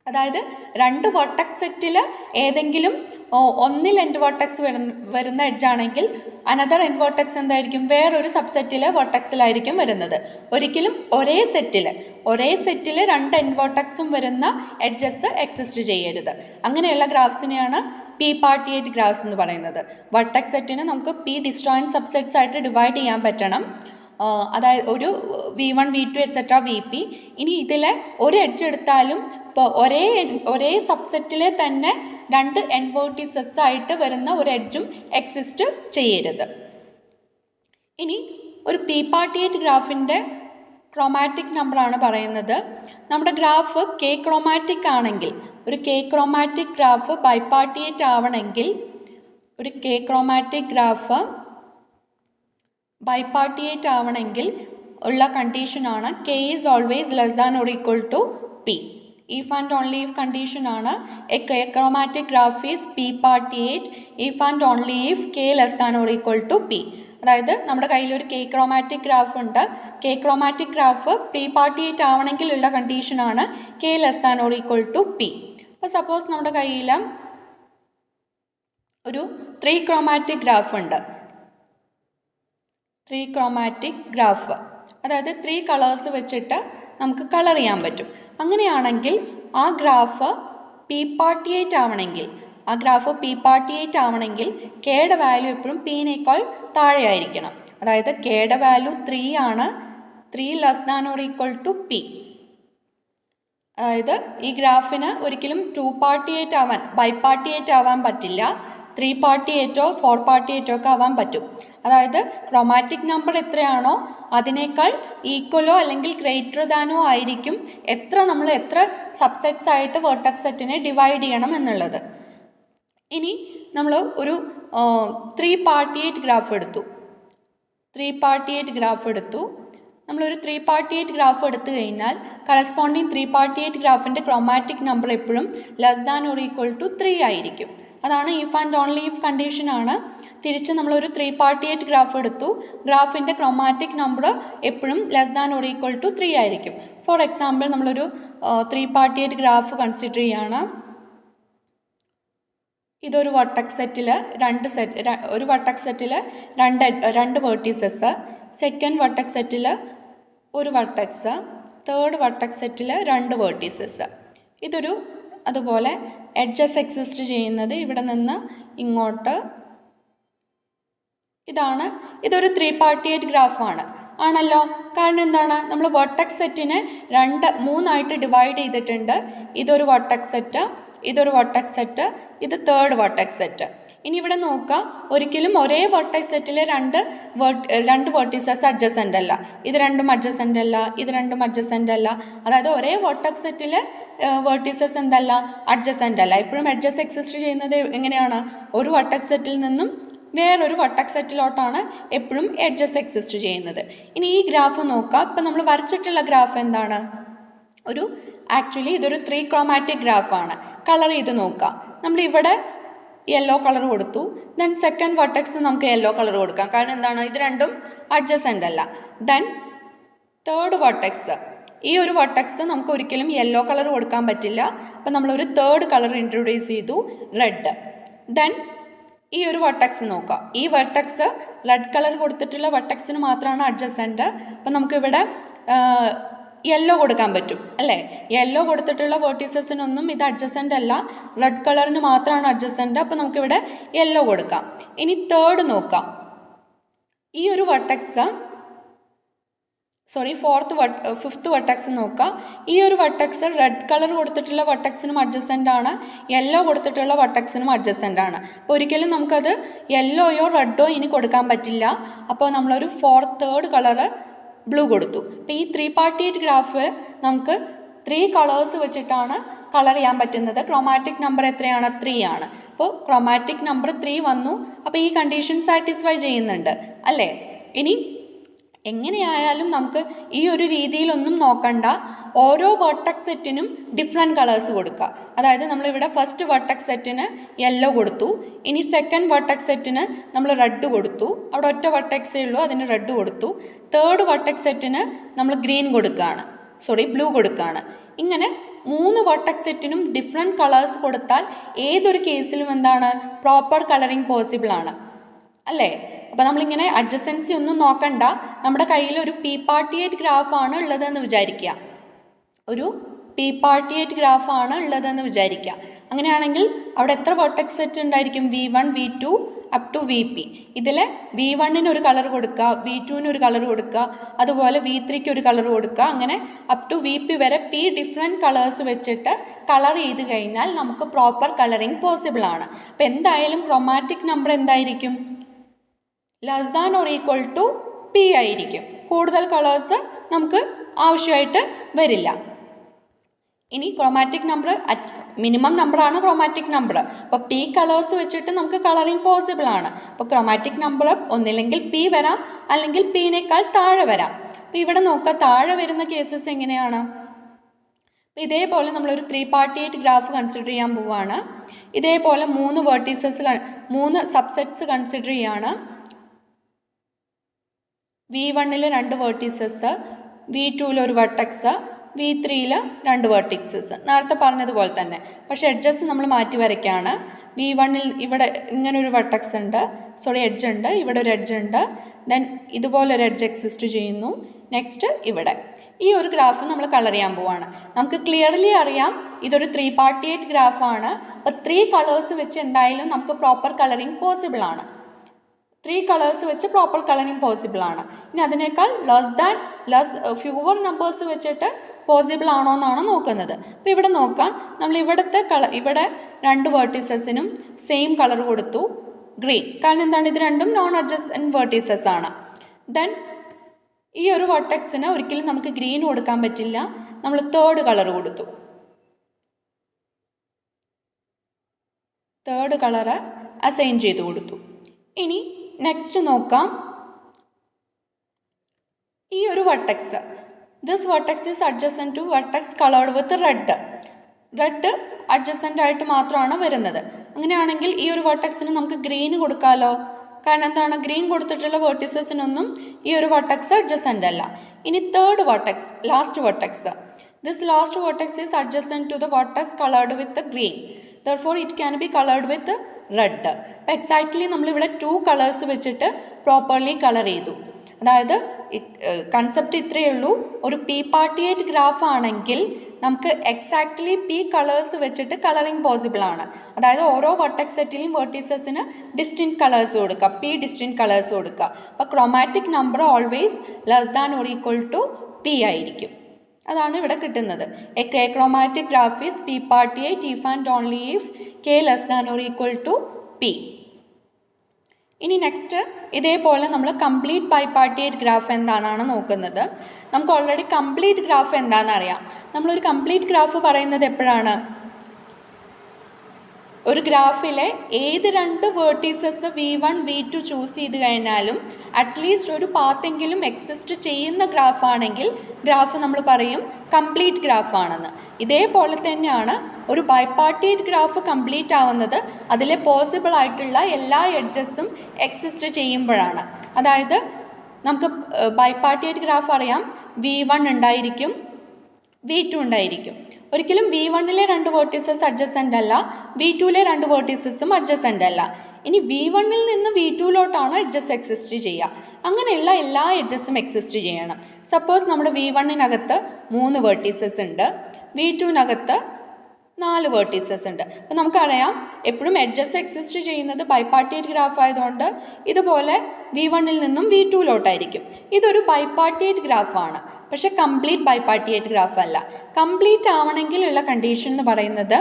അതായത് രണ്ട് വെർട്ടെക്സ് സെറ്റിൽ ഏതെങ്കിലും ഒന്നിൽ എൻഡ് വെർട്ടെക്സ് വരുന്ന എഡ്ജാണെങ്കിൽ അനദർ എൻഡ് വെർട്ടെക്സ് എന്തായിരിക്കും? വേറൊരു സബ്സെറ്റിലെ വെർട്ടെക്സിലായിരിക്കും വരുന്നത്. ഒരിക്കലും ഒരേ സെറ്റിൽ രണ്ട് എൻഡ് വെർട്ടെക്സും വരുന്ന എഡ്ജസ് എക്സിസ്റ്റ് ചെയ്യരുത്. അങ്ങനെയുള്ള ഗ്രാഫ്സിനെയാണ് പി പാർട്ടിയേറ്റ് ഗ്രാഫ്സ് എന്ന് പറയുന്നത്. വെർട്ടെക്സ് സെറ്റിനെ നമുക്ക് പി ഡിസ്ജോയിൻറ്റ് സബ്സെറ്റ്സ് ആയിട്ട് ഡിവൈഡ് ചെയ്യാൻ പറ്റണം. അതായത് ഒരു V1, V2 എക്സെട്ര VP. ഇനി ഇതിലെ ഒരു എഡ്ജ് എടുത്താലും ഇപ്പോൾ ഒരേ സബ്സെറ്റിലെ തന്നെ രണ്ട് എൻഡ് വെർട്ടീസസ് ആയിട്ട് വരുന്ന ഒരു എഡ്ജും എക്സിസ്റ്റ് ചെയ്യരുത്. ഇനി ഒരു പി പാർട്ടിയേറ്റ് ഗ്രാഫിൻ്റെ ക്രോമാറ്റിക് നമ്പറാണ് പറയുന്നത്. നമ്മുടെ ഗ്രാഫ് കെ ക്രോമാറ്റിക് ആണെങ്കിൽ, ഒരു കെ ക്രോമാറ്റിക് ഗ്രാഫ് ബൈപാർട്ടിയേറ്റ് ആവണമെങ്കിൽ, ഒരു കെ ക്രോമാറ്റിക് ഗ്രാഫ് ബൈപാർട്ടിയേറ്റ് ആവണമെങ്കിൽ ഉള്ള കണ്ടീഷനാണ് K is always less than or equal to P. If and only if കണ്ടീഷനാണ് A K chromatic graph is P partite if and only if K less than or equal to P. അതായത് നമ്മുടെ കയ്യിലൊരു K chromatic graph ഉണ്ട്. K chromatic graph P partite ആവണമെങ്കിലുള്ള കണ്ടീഷനാണ് K less than or equal to P. അപ്പോൾ suppose നമ്മുടെ കയ്യിൽ ഒരു 3 ക്രോമാറ്റിക് ഗ്രാഫ് ഉണ്ട്. 3 ക്രോമാറ്റിക് ഗ്രാഫ്, അതായത് 3 കളേഴ്സ് വെച്ചിട്ട് നമുക്ക് കളർ ചെയ്യാൻ പറ്റും. അങ്ങനെയാണെങ്കിൽ ആ ഗ്രാഫ് പി പാർട്ടിയേറ്റ് ആവണമെങ്കിൽ കെയുടെ വാല്യൂ എപ്പോഴും പിന്നേക്കാൾ താഴെ ആയിരിക്കണം. അതായത് കെയുടെ വാല്യൂ 3 ആണ്, 3 less than or equal to P. അതായത് ഈ ഗ്രാഫിന് ഒരിക്കലും ബൈപാർട്ടിയേറ്റ് ആവാൻ പറ്റില്ല. 3-പാർട്ടിയേറ്റോ 4-പാർട്ടിയേറ്റോ ഒക്കെ ആവാൻ പറ്റും. അതായത് ക്രോമാറ്റിക് നമ്പർ എത്രയാണോ അതിനേക്കാൾ ഈക്വലോ അല്ലെങ്കിൽ ഗ്രേറ്റർ ദാനോ ആയിരിക്കും നമ്മൾ എത്ര സബ്സെറ്റ്സ് ആയിട്ട് വെർട്ടെക്സ് സെറ്റിനെ ഡിവൈഡ് ചെയ്യണം എന്നുള്ളത്. ഇനി നമ്മൾ ഒരു 3-പാർട്ടിയേറ്റ് ഗ്രാഫ് എടുത്തു. 3-പാർട്ടിയേറ്റ് ഗ്രാഫ് എടുത്തു. നമ്മളൊരു 3-പാർട്ടിയേറ്റ് ഗ്രാഫ് എടുത്തു കഴിഞ്ഞാൽ കറസ്പോണ്ടിങ് 3-പാർട്ടിയേറ്റ് ഗ്രാഫിൻ്റെ ക്രോമാറ്റിക് നമ്പർ എപ്പോഴും less than or equal to 3 ആയിരിക്കും. അതാണ് ഇഫ് ആൻഡ് ഓൺലി ഇഫ് കണ്ടീഷനാണ്. തിരിച്ച് നമ്മളൊരു 3-പാർട്ടിയേറ്റ് ഗ്രാഫ് എടുത്തു. ഗ്രാഫിൻ്റെ ക്രോമാറ്റിക് നമ്പർ എപ്പോഴും less than or equal to 3 ആയിരിക്കും. ഫോർ എക്സാമ്പിൾ നമ്മളൊരു 3-പാർട്ടിയേറ്റ് ഗ്രാഫ് കൺസിഡർ ചെയ്യുകയാണ്. ഇതൊരു വെർട്ടെക്സ് സെറ്റിൽ ഒരു വെർട്ടെക്സ് സെറ്റിൽ രണ്ട് വെർട്ടീസസ്, സെക്കൻഡ് വെർട്ടെക്സ് സെറ്റിൽ ഒരു വെർട്ടെക്സ്, തേർഡ് വെർട്ടെക്സ് സെറ്റിൽ 2 വെർട്ടീസസ്. അതുപോലെ എഡ്ജസ് എക്സിസ്റ്റ് ചെയ്യുന്നത് ഇവിടെ നിന്ന് ഇങ്ങോട്ട്. ഇതൊരു 3-പാർട്ടിയേറ്റ് ഗ്രാഫാണ് ആണല്ലോ. കാരണം എന്താണ്, നമ്മൾ വെർട്ടെക്സ് സെറ്റിനെ 3 ഡിവൈഡ് ചെയ്തിട്ടുണ്ട്. ഇതൊരു വെർട്ടെക്സ് സെറ്റ്, ഇതൊരു വെർട്ടെക്സ് സെറ്റ്, ഇത് തേർഡ് വെർട്ടെക്സ് സെറ്റ്. ഇനി ഇവിടെ നോക്കുക, ഒരിക്കലും ഒരേ വെർട്ടെക്സ് സെറ്റിലെ രണ്ട് വെർട്ടീസസ് അഡ്ജസൻ്റ് അല്ല. ഇത് രണ്ടും അഡ്ജസൻ്റ് അല്ല, ഇത് രണ്ടും അഡ്ജസൻ്റ് അല്ല. അതായത് ഒരേ വെർട്ടെക്സ് സെറ്റിലെ വെർട്ടീസസ് എന്തല്ല, അഡ്ജസൻ്റ് അല്ല. എപ്പോഴും എഡ്ജസ് എക്സിസ്റ്റ് ചെയ്യുന്നത് എങ്ങനെയാണ്, ഒരു വെർട്ടെക്സ് സെറ്റിൽ നിന്നും വേറൊരു വെർട്ടെക്സ് സെറ്റിലോട്ടാണ് എപ്പോഴും എഡ്ജസ് എക്സിസ്റ്റ് ചെയ്യുന്നത്. ഇനി ഈ ഗ്രാഫ് നോക്കുക. ഇപ്പം നമ്മൾ വരച്ചിട്ടുള്ള ഗ്രാഫ് എന്താണ്, ആക്ച്വലി ഇതൊരു 3 ക്രോമാറ്റിക് ഗ്രാഫാണ്. കളർ ചെയ്ത് നോക്കുക. നമ്മളിവിടെ യെല്ലോ കളർ കൊടുത്തു. ദെൻ സെക്കൻഡ് വെർട്ടെക്സ് നമുക്ക് യെല്ലോ കളർ കൊടുക്കാം. കാരണം എന്താണ്, ഇത് രണ്ടും അഡ്ജസൻ്റ് അല്ല. ദെൻ തേർഡ് വെർട്ടെക്സ്, ഈ ഒരു വെർട്ടെക്സ് നമുക്ക് ഒരിക്കലും യെല്ലോ കളർ കൊടുക്കാൻ പറ്റില്ല. അപ്പം നമ്മളൊരു തേർഡ് കളർ ഇൻട്രൊഡ്യൂസ് ചെയ്തു, റെഡ്. ദെൻ ഈ ഒരു വെർട്ടെക്സ് നോക്കുക. ഈ വെർട്ടെക്സ് റെഡ് കളർ കൊടുത്തിട്ടുള്ള വെർട്ടെക്സിന് മാത്രമാണ് അഡ്ജസൻ്റ്. അപ്പം നമുക്കിവിടെ യെല്ലോ കൊടുക്കാൻ പറ്റും അല്ലേ. യെല്ലോ കൊടുത്തിട്ടുള്ള വെർട്ടീസസിനൊന്നും ഇത് അഡ്ജസൻ്റ് അല്ല, റെഡ് കളറിന് മാത്രമാണ് അഡ്ജസൻ്റ്. അപ്പോൾ നമുക്കിവിടെ യെല്ലോ കൊടുക്കാം. ഇനി തേർഡ് നോക്കാം. ഈ ഒരു വെർട്ടെക്സ് ഫിഫ്ത്ത് വെർട്ടെക്സ് നോക്കാം. ഈ ഒരു വെർട്ടെക്സ് റെഡ് കളർ കൊടുത്തിട്ടുള്ള വെർട്ടെക്സിനും അഡ്ജസൻ്റ് ആണ്, യെല്ലോ കൊടുത്തിട്ടുള്ള വെർട്ടെക്സിനും അഡ്ജസൻ്റ് ആണ്. അപ്പോൾ ഒരിക്കലും നമുക്കത് യെല്ലോയോ റെഡോ ഇനി കൊടുക്കാൻ പറ്റില്ല. അപ്പോൾ നമ്മളൊരു തേർഡ് കളറ് ബ്ലൂ കൊടുത്തു. അപ്പോൾ ഈ 3-പാർട്ടിയേറ്റ് ഗ്രാഫ് നമുക്ക് 3 കളേഴ്സ് വെച്ചിട്ടാണ് കളർ ചെയ്യാൻ പറ്റുന്നത്. ക്രോമാറ്റിക് നമ്പർ എത്രയാണ്, 3 ആണ്. അപ്പോൾ ക്രോമാറ്റിക് നമ്പർ 3 വന്നു. അപ്പോൾ ഈ കണ്ടീഷൻ സാറ്റിസ്ഫൈ ചെയ്യുന്നുണ്ട് അല്ലേ. ഇനി എങ്ങനെയായാലും നമുക്ക് ഈ ഒരു രീതിയിലൊന്നും നോക്കണ്ട. ഓരോ വെർട്ടെക്സ് സെറ്റിനും ഡിഫറെൻറ്റ് കളേഴ്സ് കൊടുക്കുക. അതായത് നമ്മളിവിടെ ഫസ്റ്റ് വെർട്ടെക്സ് സെറ്റിന് യെല്ലോ കൊടുത്തു. ഇനി സെക്കൻഡ് വെർട്ടെക്സ് സെറ്റിന് നമ്മൾ റെഡ് കൊടുത്തു. അവിടെ ഒറ്റ വെർട്ടെക്സേ ഉള്ളൂ, അതിന് റെഡ് കൊടുത്തു. തേർഡ് വെർട്ടെക്സ് സെറ്റിന് നമ്മൾ ബ്ലൂ കൊടുക്കുകയാണ്. ഇങ്ങനെ 3 വെർട്ടെക്സ് സെറ്റിനും ഡിഫറെൻറ്റ് കളേഴ്സ് കൊടുത്താൽ ഏതൊരു കേസിലും എന്താണ്, പ്രോപ്പർ കളറിങ് പോസിബിൾ ആണ് അല്ലേ. അപ്പോൾ നമ്മളിങ്ങനെ അഡ്ജസൻസി ഒന്നും നോക്കണ്ട. നമ്മുടെ കയ്യിൽ ഒരു P-പാർട്ടിയേറ്റ് ഗ്രാഫാണ് ഉള്ളതെന്ന് വിചാരിക്കുക. ഉള്ളതെന്ന് വിചാരിക്കുക. അങ്ങനെയാണെങ്കിൽ അവിടെ എത്ര വെർട്ടെക്സ് സെറ്റ് ഉണ്ടായിരിക്കും, V1, V2 up to VP. ഇതിൽ V1-ന് ഒരു കളർ കൊടുക്കുക, V2-ന് ഒരു കളർ കൊടുക്കുക, അതുപോലെ V3-ക്ക് ഒരു കളർ കൊടുക്കുക. അങ്ങനെ അപ് ടു VP വരെ P ഡിഫറെൻറ്റ് കളേഴ്സ് വെച്ചിട്ട് കളർ ചെയ്ത് കഴിഞ്ഞാൽ നമുക്ക് പ്രോപ്പർ കളറിങ് പോസിബിൾ ആണ്. അപ്പോൾ എന്തായാലും ക്രോമാറ്റിക് നമ്പർ എന്തായിരിക്കും, less than or equal to P ആയിരിക്കും. കൂടുതൽ കളേഴ്സ് നമുക്ക് ആവശ്യമായിട്ട് വരില്ല. ഇനി ക്രോമാറ്റിക് നമ്പർ മിനിമം നമ്പറാണ് ക്രോമാറ്റിക് നമ്പർ. അപ്പോൾ P കളേഴ്സ് വെച്ചിട്ട് നമുക്ക് കളറിങ് പോസിബിൾ ആണ്. അപ്പോൾ ക്രോമാറ്റിക് നമ്പർ ഒന്നില്ലെങ്കിൽ P വരാം, അല്ലെങ്കിൽ P-നേക്കാൾ താഴെ വരാം. അപ്പോൾ ഇവിടെ നോക്കുക, താഴെ വരുന്ന കേസസ് എങ്ങനെയാണ്. ഇതേപോലെ നമ്മളൊരു 3-പാർട്ടിയേറ്റ് ഗ്രാഫ് കൺസിഡർ ചെയ്യാൻ പോവുകയാണ്. ഇതേപോലെ 3 സബ്സെറ്റ്സ് കൺസിഡർ ചെയ്യാണ്. V1-ൽ 2 വെർട്ടീസസ്, V2-ൽ ഒരു വെർട്ടെക്സ്, V3-ൽ 2 വെർട്ടിക്സസ്. നേരത്തെ പറഞ്ഞതുപോലെ തന്നെ, പക്ഷേ എഡ്ജസ് നമ്മൾ മാറ്റി വരയ്ക്കുകയാണ്. V1-ൽ ഇവിടെ ഇങ്ങനൊരു വെർട്ടെക്സ് ഉണ്ട്, എഡ്ജ് ഉണ്ട്, ഇവിടെ ഒരു എഡ്ജ് ഉണ്ട്. ദെൻ ഇതുപോലൊരു എഡ്ജ് എക്സിസ്റ്റ് ചെയ്യുന്നു. നെക്സ്റ്റ് ഇവിടെ ഈ ഒരു ഗ്രാഫ് നമ്മൾ കളർ ചെയ്യാൻ പോവാണ്. നമുക്ക് ക്ലിയർലി അറിയാം ഇതൊരു 3-പാർട്ടിയേറ്റ് ഗ്രാഫാണ്. അപ്പോൾ 3 കളേഴ്സ് വെച്ച് എന്തായാലും നമുക്ക് പ്രോപ്പർ കളറിങ് പോസിബിൾ ആണ്. 3 കളേഴ്സ് വെച്ച് പ്രോപ്പർ കളറിങ് പോസിബിൾ ആണ്. ഇനി അതിനേക്കാൾ ഫ്യൂവർ നമ്പേഴ്സ് വെച്ചിട്ട് പോസിബിൾ ആണോ എന്നാണ് നോക്കുന്നത്. അപ്പോൾ ഇവിടെ നോക്കാം, നമ്മൾ ഇവിടെ 2 വേർട്ടീസസിനും സെയിം കളർ കൊടുത്തു, ഗ്രീൻ. കാരണം എന്താണ്, ഇത് രണ്ടും നോൺ അഡ്ജസൻറ്റ് വേർട്ടീസസ് ആണ്. ദെൻ ഈ ഒരു വെർട്ടെക്സിന് ഒരിക്കലും നമുക്ക് ഗ്രീൻ കൊടുക്കാൻ പറ്റില്ല, നമ്മൾ 3rd കളർ കൊടുത്തു. 3rd കളറ് അസൈൻ ചെയ്ത് കൊടുത്തു. ഇനി നെക്സ്റ്റ് നോക്കാം, ഈ ഒരു vertex, this vertex is adjacent to vertex coloured with red adjacent ആയിട്ട് മാത്രമാണ് വരുന്നത്. അങ്ങനെയാണെങ്കിൽ ഈ ഒരു വെർട്ടെക്സിന് നമുക്ക് ഗ്രീൻ കൊടുക്കാമല്ലോ. കാരണം എന്താണ്, ഗ്രീൻ കൊടുത്തിട്ടുള്ള വേർട്ടീസസിനൊന്നും ഈ ഒരു വെർട്ടെക്സ് അഡ്ജസൻ്റ് അല്ല. ഇനി 3rd vertex, last vertex, this last vertex is adjacent to the vertex coloured with green, therefore it can be colored with red. അപ്പോൾ എക്സാക്ട്ലി നമ്മളിവിടെ 2 കളേഴ്സ് വെച്ചിട്ട് പ്രോപ്പർലി കളർ ചെയ്തു. അതായത് കൺസെപ്റ്റ് ഇത്രയേ ഉള്ളൂ, ഒരു P-partiate ഗ്രാഫ് ആണെങ്കിൽ നമുക്ക് എക്സാക്ട്ലി P കളേഴ്സ് വെച്ചിട്ട് കളറിങ് പോസിബിൾ ആണ്. അതായത് ഓരോ വെർട്ടെക്സ് സെറ്റിലും വെർട്ടീസസിന് ഡിസ്റ്റിൻറ്റ് കളേഴ്സ് കൊടുക്കുക, P ഡിസ്റ്റിൻറ്റ് കളേഴ്സ് കൊടുക്കുക. അപ്പോൾ chromatic number always less than or equal to P ആയിരിക്കും. അതാണ് ഇവിടെ കിട്ടുന്നത്. A K chromatic graph is P-partiate if and only if K less than or equal to P. ഇനി next ഇതേപോലെ നമ്മൾ കംപ്ലീറ്റ് ബൈപാർട്ടിയേറ്റ് ഗ്രാഫ് എന്താണെന്നാണ് നോക്കുന്നത്. നമുക്ക് ഓൾറെഡി കംപ്ലീറ്റ് ഗ്രാഫ് എന്താണെന്ന് അറിയാം. നമ്മളൊരു കംപ്ലീറ്റ് ഗ്രാഫ് പറയുന്നത് എപ്പോഴാണ്, ഒരു ഗ്രാഫിലെ ഏത് 2 വേർട്ടീസസ് V1 V2 ചൂസ് ചെയ്ത് കഴിഞ്ഞാലും അറ്റ്ലീസ്റ്റ് ഒരു പാത്തെങ്കിലും എക്സിസ്റ്റ് ചെയ്യുന്ന ഗ്രാഫാണെങ്കിൽ ഗ്രാഫ് നമ്മൾ പറയും കംപ്ലീറ്റ് ഗ്രാഫാണെന്ന്. ഇതേപോലെ തന്നെയാണ് ഒരു ബൈപാർട്ടിയേറ്റ് ഗ്രാഫ് കംപ്ലീറ്റ് ആവുന്നത് അതിലെ പോസിബിൾ ആയിട്ടുള്ള എല്ലാ എഡ്ജസും എക്സിസ്റ്റ് ചെയ്യുമ്പോഴാണ്. അതായത് നമുക്ക് ബൈപാർട്ടിയേറ്റ് ഗ്രാഫ് അറിയാം, V1 ഉണ്ടായിരിക്കും, V2 ഉണ്ടായിരിക്കും. ഒരിക്കലും V1-ലെ 2 വേർട്ടീസസ് അഡ്ജസൻ്റ് അല്ല, V2-ലെ 2 വേർട്ടീസസും അഡ്ജസൻ്റ് അല്ല. ഇനി V1-ൽ നിന്ന് V2-ലോട്ടാണ് എഡ്ജസ് എക്സിസ്റ്റ് ചെയ്യുക. അങ്ങനെയുള്ള എല്ലാ എഡ്ജസും എക്സിസ്റ്റ് ചെയ്യണം. സപ്പോസ് നമ്മുടെ V1-നകത്ത് 3 വേർട്ടീസസ് ഉണ്ട്, V2-നകത്ത് 4 വേർട്ടീസസ് ഉണ്ട്. അപ്പോൾ നമുക്കറിയാം എപ്പോഴും എഡ്ജസ് എക്സിസ്റ്റ് ചെയ്യുന്നത് ബൈപാർട്ടിയേറ്റ് ഗ്രാഫ് ആയതുകൊണ്ട് ഇതുപോലെ V1-ൽ നിന്നും V2-ലോട്ടായിരിക്കും. ഇതൊരു ബൈപാർട്ടിയേറ്റ് ഗ്രാഫാണ്, പക്ഷേ കംപ്ലീറ്റ് ബൈപാർട്ടിയേറ്റ് ഗ്രാഫ് അല്ല. കംപ്ലീറ്റ് ആവണമെങ്കിലുള്ള കണ്ടീഷൻ എന്ന് പറയുന്നത്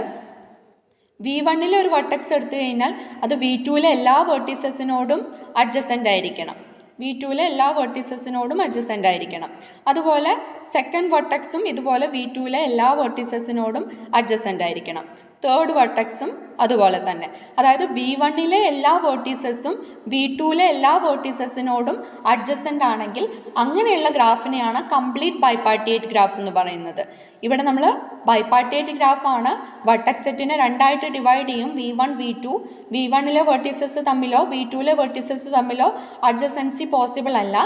V1-ലെ ഒരു വെർട്ടെക്സ് എടുത്തു കഴിഞ്ഞാൽ അത് V2-ലെ എല്ലാ വേർട്ടീസസിനോടും അഡ്ജസൻ്റ് ആയിരിക്കണം, V2-ലെ എല്ലാ വേർട്ടീസസിനോടും അഡ്ജസൻ്റ് ആയിരിക്കണം. അതുപോലെ സെക്കൻഡ് വെർട്ടെക്സും ഇതുപോലെ V2-ലെ എല്ലാ വേർട്ടീസസിനോടും അഡ്ജസൻ്റ് ആയിരിക്കണം. 3rd വെർട്ടെക്സും അതുപോലെ തന്നെ. അതായത് V1-ലെ എല്ലാ വേർട്ടീസസും V2-ലെ എല്ലാ വേർട്ടീസസിനോടും അഡ്ജസൻ്റ് ആണെങ്കിൽ അങ്ങനെയുള്ള ഗ്രാഫിനെയാണ് കംപ്ലീറ്റ് ബൈപാർട്ടിയേറ്റ് ഗ്രാഫ് എന്ന് പറയുന്നത്. ഇവിടെ നമ്മൾ ബൈപാർട്ടിയേറ്റ് ഗ്രാഫാണ്, വെർട്ടെക്സ് സെറ്റിനെ 2ആയിട്ട് ഡിവൈഡ് ചെയ്യും, V1 V2. V1-ലെ വേർട്ടീസസ് തമ്മിലോ V2-ലെ വേർട്ടീസസ് തമ്മിലോ അഡ്ജസൻസി പോസിബിൾ അല്ല.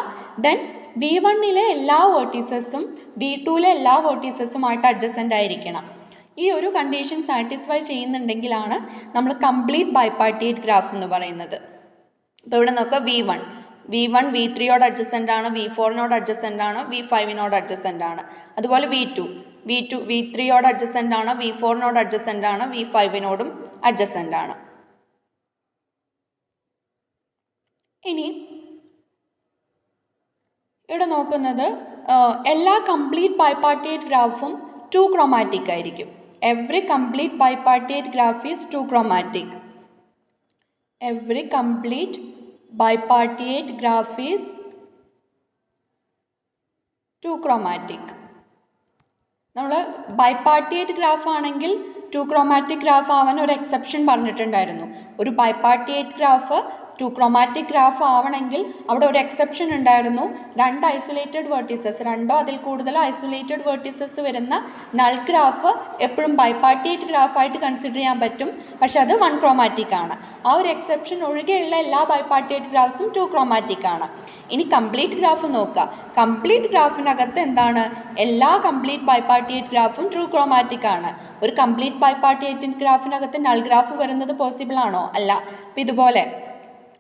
ദെൻ V1-ലെ എല്ലാ വേർട്ടീസസും V2-ലെ എല്ലാ വേർട്ടീസസുമായിട്ട് അഡ്ജസൻ്റ് ആയിരിക്കണം. ഈ ഒരു കണ്ടീഷൻ സാറ്റിസ്ഫൈ ചെയ്യുന്നുണ്ടെങ്കിലാണ് നമ്മൾ കംപ്ലീറ്റ് ബൈപാർട്ടിയേറ്റ് ഗ്രാഫ് എന്ന് പറയുന്നത്. ഇപ്പോൾ ഇവിടെ നോക്കുക, V1 V3-യോട് അഡ്ജസൻ്റ് ആണ്, V4-നോട് അഡ്ജസൻ്റ് ആണ്, V5-നോട് അഡ്ജസൻ്റ് ആണ്. അതുപോലെ V2 V3-യോട് അഡ്ജസൻ്റ് ആണ്, V4-നോട് അഡ്ജസൻ്റ് ആണ്, V5-നോടും അഡ്ജസൻ്റ് ആണ്. ഇനി ഇവിടെ നോക്കുന്നത് എല്ലാ കംപ്ലീറ്റ് ബൈപാർട്ടിയേറ്റ് ഗ്രാഫും 2 chromatic ആയിരിക്കും. Every complete bipartite graph is 2 chromatic. Every complete bipartite graph is 2 chromatic. നമ്മൾ ബൈപാർട്ടിയേറ്റ് ഗ്രാഫ് ആണെങ്കിൽ 2 chromatic ഗ്രാഫ് ആവാൻ ഒരു എക്സെപ്ഷൻ പറഞ്ഞിട്ടുണ്ടായിരുന്നു. ഒരു ബൈപാർട്ടിയേറ്റ് ഗ്രാഫ് 2 chromatic ഗ്രാഫ് ആവണമെങ്കിൽ അവിടെ ഒരു എക്സെപ്ഷൻ ഉണ്ടായിരുന്നു. 2 ഐസൊലേറ്റഡ് വേർട്ടീസസ്, 2ഓ അതിൽ കൂടുതലോ ഐസൊലേറ്റഡ് വേർട്ടീസസ് വരുന്ന നൾ ഗ്രാഫ് എപ്പോഴും ബൈപാർട്ടിയേറ്റ് ഗ്രാഫായിട്ട് കൺസിഡർ ചെയ്യാൻ പറ്റും, പക്ഷെ അത് 1 chromatic ആണ്. ആ ഒരു എക്സെപ്ഷൻ ഒഴികെയുള്ള എല്ലാ ബൈപാർട്ടിയേറ്റ് ഗ്രാഫ്സും 2 chromatic ആണ്. ഇനി കംപ്ലീറ്റ് ഗ്രാഫ് നോക്കുക. കംപ്ലീറ്റ് ഗ്രാഫിനകത്ത് എന്താണ്, എല്ലാ കംപ്ലീറ്റ് ബൈപാർട്ടിയേറ്റ് ഗ്രാഫും 2 chromatic ആണ്. ഒരു കംപ്ലീറ്റ് ബൈപാർട്ടിയേറ്റ് ഗ്രാഫിനകത്ത് നൾ ഗ്രാഫ് വരുന്നത് പോസിബിൾ ആണോ? അല്ല. അപ്പം ഇതുപോലെ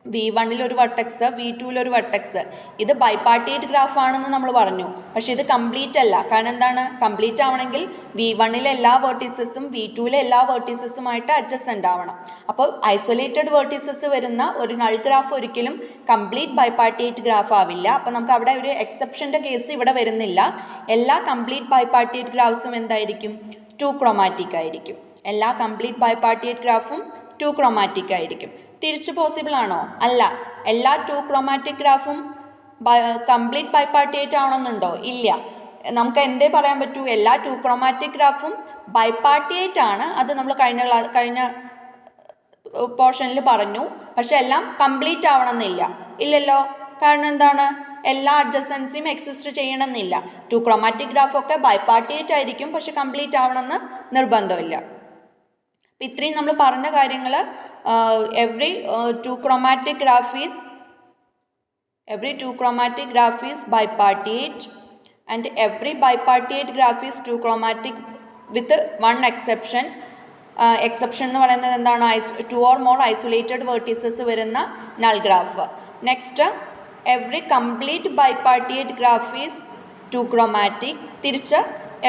V1 ഒരു വട്ടക്സ്, V2 ഒരു വട്ടക്സ്. ഇത് ബൈപാർട്ടിയേറ്റ് ഗ്രാഫ് ആണെന്ന് നമ്മൾ പറഞ്ഞു. പക്ഷേ ഇത് കംപ്ലീറ്റ് അല്ല. കാരണം എന്താണ്? കംപ്ലീറ്റ് ആവണമെങ്കിൽ V1 എല്ലാ വേർട്ടീസസും V2 എല്ലാ വേർട്ടീസസുമായിട്ട് അഡ്ജസ്റ്റൻ്റ് ആവണം. അപ്പോൾ ഐസൊലേറ്റഡ് വേർട്ടീസസ് വരുന്ന ഒരു നൾ ഗ്രാഫ് ഒരിക്കലും കംപ്ലീറ്റ് ബൈപാർട്ടിയേറ്റ് ഗ്രാഫ് ആവില്ല. അപ്പോൾ നമുക്ക് അവിടെ ഒരു എക്സെപ്ഷൻ്റെ കേസ് ഇവിടെ വരുന്നില്ല. എല്ലാ കംപ്ലീറ്റ് ബൈപാർട്ടിയേറ്റ് ഗ്രാഫ്സും എന്തായിരിക്കും? 2 ക്രോമാറ്റിക് ആയിരിക്കും. എല്ലാ കംപ്ലീറ്റ് ബൈപാർട്ടിയേറ്റ് ഗ്രാഫും 2 ക്രോമാറ്റിക് ആയിരിക്കും. തിരിച്ച് പോസിബിൾ ആണോ? അല്ല. എല്ലാ 2 ക്രോമാറ്റിക് ഗ്രാഫും കംപ്ലീറ്റ് ബൈപാർട്ടിയേറ്റ് ആവണമെന്നുണ്ടോ? ഇല്ല. നമുക്ക് എന്തേ പറയാൻ പറ്റൂ? എല്ലാ 2 ക്രോമാറ്റിക് ഗ്രാഫും ബൈപാർട്ടിയേറ്റ് ആണ്. അത് നമ്മൾ കഴിഞ്ഞ പോർഷനിൽ പറഞ്ഞു. പക്ഷെ എല്ലാം കംപ്ലീറ്റ് ആവണമെന്നില്ല. ഇല്ലല്ലോ. കാരണം എന്താണ്? എല്ലാ അഡ്ജസൻസിയും എക്സിസ്റ്റ് ചെയ്യണമെന്നില്ല. 2 ക്രോമാറ്റിക് ഗ്രാഫൊക്കെ ബൈപാർട്ടിയേറ്റ് ആയിരിക്കും, പക്ഷെ കംപ്ലീറ്റ് ആവണമെന്ന് നിർബന്ധമില്ല. അപ്പം ഇത്രയും നമ്മൾ പറഞ്ഞ കാര്യങ്ങൾ every 2 chromatic graph is bipartite, and every bipartite graph is 2 chromatic with one exception. Exception എന്ന് പറയുന്നത് എന്താണ്? 2 or more isolated vertices വരുന്ന null graph. Next, every complete bipartite graph is 2 chromatic. തിരിച്ച്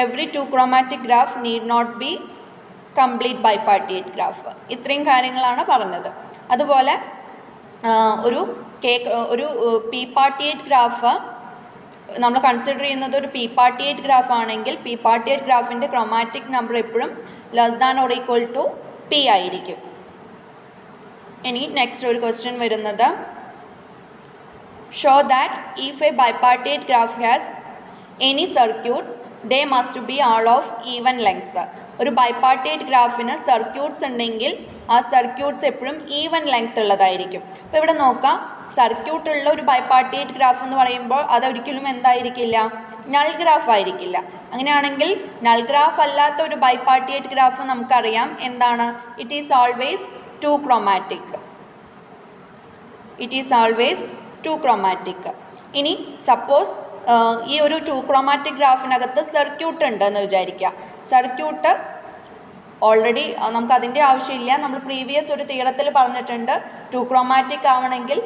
every 2 chromatic graph need not be complete bipartite graph. ഇത്രയും കാര്യങ്ങളാണ് പറഞ്ഞത്. അതുപോലെ ഒരു പി പാർട്ടിയേറ്റ് ഗ്രാഫ് നമ്മൾ കൺസിഡർ ചെയ്യുന്നത് ഒരു പി പാർട്ടിയേറ്റ് ഗ്രാഫ് ആണെങ്കിൽ പി പാർട്ടിയേറ്റ് ഗ്രാഫിൻ്റെ ക്രോമാറ്റിക് നമ്പർ എപ്പോഴും less than or equal to P ആയിരിക്കും. ഇനി നെക്സ്റ്റ് ഒരു ക്വസ്റ്റ്യൻ വരുന്നത്, show that if a bipartite graph has any circuits they must be all of even lengths. ഒരു bipartite ഗ്രാഫിന് circuits ഉണ്ടെങ്കിൽ ആ സർക്യൂട്ട്സ് എപ്പോഴും ഈവൻ ലെങ്ത് ഉള്ളതായിരിക്കും. അപ്പോൾ ഇവിടെ നോക്കാം, സർക്യൂട്ട് ഉള്ള ഒരു ബൈപാർട്ടിയേറ്റ് ഗ്രാഫ് എന്ന് പറയുമ്പോൾ അതൊരിക്കലും എന്തായിരിക്കില്ല? നൾ ഗ്രാഫ് ആയിരിക്കില്ല. അങ്ങനെയാണെങ്കിൽ നൾ ഗ്രാഫ് അല്ലാത്ത ഒരു ബൈപാർട്ടിയേറ്റ് ഗ്രാഫ് നമുക്കറിയാം എന്താണ്? It is always 2 chromatic. ഇനി സപ്പോസ് ഈ ഒരു 2 ക്രോമാറ്റിക് ഗ്രാഫിനകത്ത് സർക്യൂട്ട് ഉണ്ടെന്ന് വിചാരിക്കുക. സർക്യൂട്ട് ഓൾറെഡി നമുക്ക് അതിൻ്റെ ആവശ്യമില്ല. നമ്മൾ പ്രീവിയസ് ഒരു തിയറത്തിൽ പറഞ്ഞിട്ടുണ്ട് 2 ക്രോമാറ്റിക് ആവണമെങ്കിൽ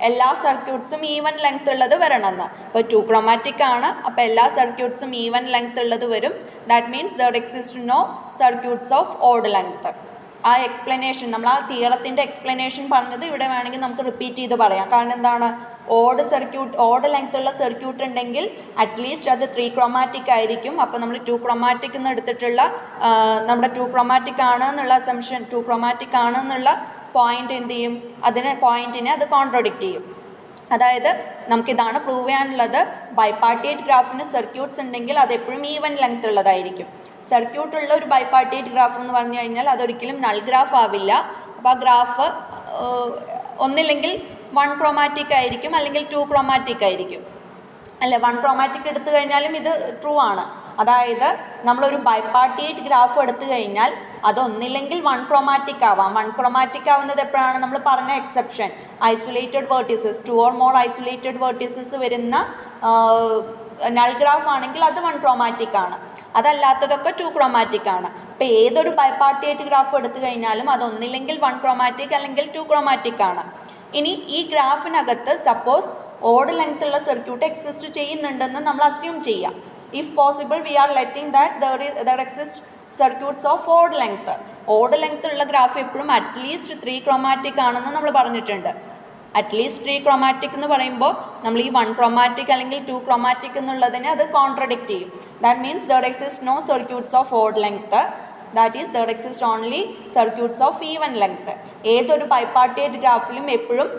എല്ലാ സർക്യൂട്ട്സും ഈവൻ ലെങ്ത് ഉള്ളത് വരണമെന്ന്. ഇപ്പോൾ 2 ക്രോമാറ്റിക് ആണ്, അപ്പോൾ എല്ലാ സർക്യൂട്ട്സും ഈവൻ ലെങ്ത് ഉള്ളത് വരും. That means there exist no circuits of odd length. ആ എക്സ്പ്ലനേഷൻ, നമ്മൾ ആ തിയറത്തിൻ്റെ എക്സ്പ്ലനേഷൻ പറഞ്ഞത് ഇവിടെ വേണമെങ്കിൽ നമുക്ക് റിപ്പീറ്റ് ചെയ്ത് പറയാം. കാരണം എന്താണ്? ഓഡ് ലെങ്ത് ഉള്ള സർക്യൂട്ട് ഉണ്ടെങ്കിൽ അറ്റ്ലീസ്റ്റ് അത് 3 ക്രോമാറ്റിക് ആയിരിക്കും. അപ്പോൾ നമ്മൾ 2 ക്രോമാറ്റിക് എന്ന് എടുത്തിട്ടുള്ള നമ്മുടെ 2 ക്രോമാറ്റിക് ആണ് എന്നുള്ള അസംഷൻ, 2 ക്രോമാറ്റിക് ആണ് എന്നുള്ള പോയിന്റ് എന്ത് ചെയ്യും? പോയിന്റിനെ അത് കോൺട്രഡിക്റ്റ് ചെയ്യും. അതായത് നമുക്കിതാണ് പ്രൂവ് ചെയ്യാനുള്ളത്. ബൈപാർട്ടിയേറ്റ് ഗ്രാഫിന് സർക്യൂട്ട്സ് ഉണ്ടെങ്കിൽ അത് എപ്പോഴും ഈവൻ ലെങ്ത് ഉള്ളതായിരിക്കും. സർക്യൂട്ട് ഉള്ള ഒരു ബൈപാർട്ടിയേറ്റ് ഗ്രാഫ് എന്ന് പറഞ്ഞു കഴിഞ്ഞാൽ അതൊരിക്കലും നൾ ഗ്രാഫ് ആവില്ല. അപ്പോൾ ആ ഗ്രാഫ് ഒന്നില്ലെങ്കിൽ 1 ക്രോമാറ്റിക് ആയിരിക്കും, അല്ലെങ്കിൽ 2 ക്രോമാറ്റിക് ആയിരിക്കും. അല്ലെ, 1 ക്രോമാറ്റിക് എടുത്തു കഴിഞ്ഞാലും ഇത് ട്രൂ ആണ്. അതായത് നമ്മളൊരു ബൈപാർട്ടിയേറ്റ് ഗ്രാഫ് എടുത്തു കഴിഞ്ഞാൽ അതൊന്നില്ലെങ്കിൽ 1 ക്രോമാറ്റിക് ആവാം. 1 ക്രോമാറ്റിക് ആവുന്നത് എപ്പോഴാണ്? നമ്മൾ പറഞ്ഞ exception, isolated vertices, 2 or more isolated vertices വരുന്ന നൾ ഗ്രാഫ് ആണെങ്കിൽ അത് 1 ക്രോമാറ്റിക് ആണ്. അതല്ലാത്തതൊക്കെ 2 ക്രോമാറ്റിക് ആണ്. അപ്പോൾ ഏതൊരു ബൈപാർട്ടിയേറ്റ് ഗ്രാഫ് എടുത്തു കഴിഞ്ഞാലും അതൊന്നില്ലെങ്കിൽ 1 ക്രോമാറ്റിക് അല്ലെങ്കിൽ 2 ക്രോമാറ്റിക് ആണ്. ഇനി ഈ ഗ്രാഫിനകത്ത് സപ്പോസ് ഓഡ് ലെങ്ത് ഉള്ള സർക്യൂട്ട് എക്സിസ്റ്റ് ചെയ്യുന്നുണ്ടെന്ന് നമ്മൾ അസ്യൂം ചെയ്യാം. If possible we are letting that there exist circuits of odd length. Odd length ഉള്ള ഗ്രാഫ് എപ്പോഴും അറ്റ്ലീസ്റ്റ് 3 ക്രോമാറ്റിക് ആണെന്ന് നമ്മൾ പറഞ്ഞിട്ടുണ്ട്. അറ്റ്ലീസ്റ്റ് 3 ക്രോമാറ്റിക് എന്ന് പറയുമ്പോൾ നമ്മൾ ഈ 1 ക്രോമാറ്റിക് അല്ലെങ്കിൽ 2 ക്രോമാറ്റിക് എന്നുള്ളതിനെ അത് കോൺട്രഡിക്റ്റ് ചെയ്യും. That means there exist no circuits of odd length. That is there exist only circuits of even length. ഏതൊരു ബൈപാർട്ടിയേറ്റ് ഗ്രാഫിലും എപ്പോഴും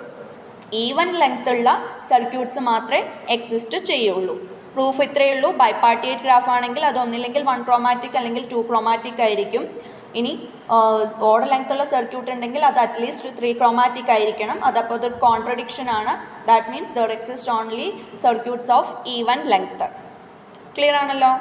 ഈവൻ ലെങ്ത് ഉള്ള സർക്യൂട്ട്സ് മാത്രമേ എക്സിസ്റ്റ് ചെയ്യുള്ളൂ. പ്രൂഫ് ഇത്രയേ ഉള്ളൂ. ബൈപാർട്ടിയേറ്റ് ഗ്രാഫ് ആണെങ്കിൽ അതൊന്നില്ലെങ്കിൽ 1 ക്രോമാറ്റിക് അല്ലെങ്കിൽ 2 ക്രോമാറ്റിക് ആയിരിക്കും. ഇനി ഓഡ് ലെങ്ത് ഉള്ള സർക്യൂട്ട് ഉണ്ടെങ്കിൽ അത് അറ്റ്ലീസ്റ്റ് 3 ക്രോമാറ്റിക് ആയിരിക്കണം. അതപ്പോൾ അതൊരു കോൺട്രഡിക്ഷൻ ആണ്. That means there exist only circuits of even length. Clear ആണല്ലോ?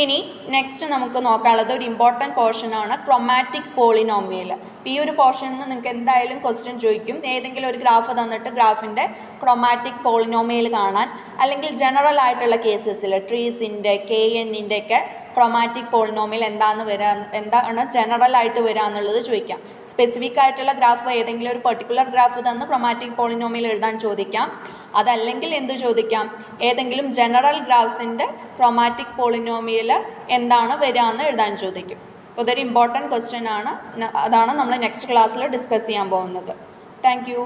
ഇനി നെക്സ്റ്റ് നമുക്ക് നോക്കാനുള്ളത് ഒരു ഇമ്പോർട്ടൻറ്റ് പോർഷനാണ് ക്രോമാറ്റിക് പോളിനോമിയൽ. ഈ ഒരു പോർഷനിൽ നിന്ന് നിങ്ങൾക്ക് എന്തായാലും ക്വസ്റ്റ്യൻ ചോദിക്കും. ഏതെങ്കിലും ഒരു ഗ്രാഫ് തന്നിട്ട് ഗ്രാഫിൻ്റെ ക്രോമാറ്റിക് പോളിനോമിയൽ കാണാൻ, അല്ലെങ്കിൽ ജനറൽ ആയിട്ടുള്ള കേസസിൽ ട്രീസിൻ്റെ KNൻ്റെ ഒക്കെ ക്രൊമാറ്റിക് പോളിനോമിയൽ എന്താണ് ജനറൽ ആയിട്ട് വരിക എന്നുള്ളത് ചോദിക്കാം. സ്പെസിഫിക് ആയിട്ടുള്ള ഗ്രാഫ് ഏതെങ്കിലും ഒരു പെർട്ടിക്കുലർ ഗ്രാഫ് തന്ന് ക്രൊമാറ്റിക് പോളിനോമിയൽ എഴുതാൻ ചോദിക്കാം. അതല്ലെങ്കിൽ എന്ത് ചോദിക്കാം, ഏതെങ്കിലും ജനറൽ ഗ്രാഫ്സിൻ്റെ ക്രൊമാറ്റിക് പോളിനോമിയൽ എന്താണ് വരിക എന്ന് എഴുതാൻ ചോദിക്കും. അപ്പോൾ ഇതൊരു ഇമ്പോർട്ടൻറ്റ് ക്വസ്റ്റ്യൻ ആണ്. അതാണ് നമ്മൾ നെക്സ്റ്റ് ക്ലാസ്സിൽ ഡിസ്കസ് ചെയ്യാൻ പോകുന്നത്. Thank you.